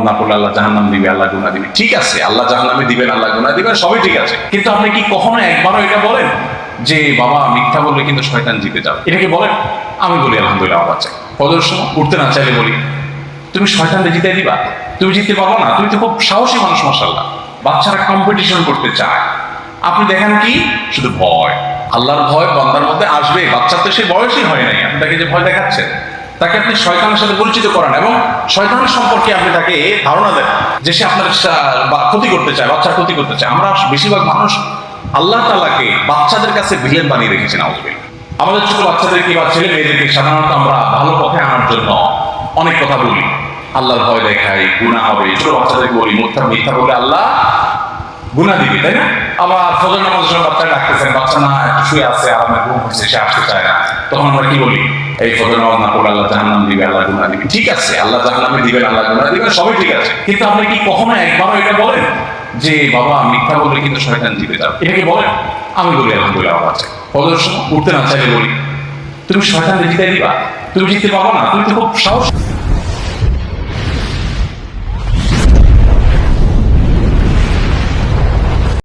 না করলে আল্লাহ জাহান্নাম দিবে, আল্লাহ গুনাহ দিবে। ঠিক আছে, আল্লাহ জাহান্নামে দিবেন, আল্লাহ গুনাহ দিবেন, সবই ঠিক আছে। কিন্তু আপনি কি কখনো একবারও এটা বলেন যে বাবা মিথ্যা বললে কিন্তু শয়তান জিতে যাবে? এটা কি বলেন? আমি বলি আলহামদুলিল্লাহ আবার চাই। ফজরের সময় উঠতে না চাইলে বলি তুমি শয়তানকে জিতে দিবা? তুমি জিততে পারবো না, তুমি তো খুব সাহসী মানুষ মাশাআল্লাহ। বাচ্চারা কম্পিটিশন করতে চায়, আপনি দেখেন কি শুধু ভয়। আল্লাহর ভয় বান্দার মধ্যে আসবে, বাচ্চার তো সে বয়সই হয় নাই, আপনি তাকে যে ভয় দেখাচ্ছেন, তাকে আপনি শয়তানের সাথে পরিচিত করান এবং শয়তানের সম্পর্কে আপনি তাকে ধারণা দেন যে সে আপনার ক্ষতি করতে চায়, বাচ্চার ক্ষতি করতে চায়। আমরা বেশিরভাগ মানুষ আল্লাহ তাআলাকে বাচ্চাদের কাছে ভিলেন বানিয়ে রেখেছি নাউযুবিল্লাহ। আমাদের ছোট বাচ্চাদেরকে বা ছেলে মেয়েদেরকে সাধারণত আমরা ভালো পথে আনার জন্য অনেক কথা বলি, আল্লাহর ভয় দেখাই, গুনাহ হবে। ছোট বাচ্চাদেরকে বলি মিথ্যা বলে আল্লাহ গুনাহ দিবে, তাই না? আবার ফজর নামাজের সময় বাচ্চা ডাকতেছেন, বাচ্চা না একটু শুয়ে আছে, আরামে ঘুম হচ্ছে, সে আসতে চায় না, তখন আমরা কি বলি? এই ফজর নামাজ না পড়লে আল্লাহ জাহান্নাম দিবে, আল্লাহ গুনাহ দিবে। ঠিক আছে, আল্লাহ জাহান্নামে দিবেন, আল্লাহ গুনাহ দিবেন, সবই ঠিক আছে। কিন্তু আপনি কি কখনো একবারও এটা বলেন যে বাবা মিথ্যা বললে কিন্তু শয়তান জিতে যাবে? এটা কি বলেন? আমি বলি আলহামদুলিল্লাহ আবার চাই। ফজরের সময় উঠতে না চাইলে বলি তুমি শয়তানকে জিতে দিবা? তুমি জিততে পারবো না, তুমি তো খুব সাহস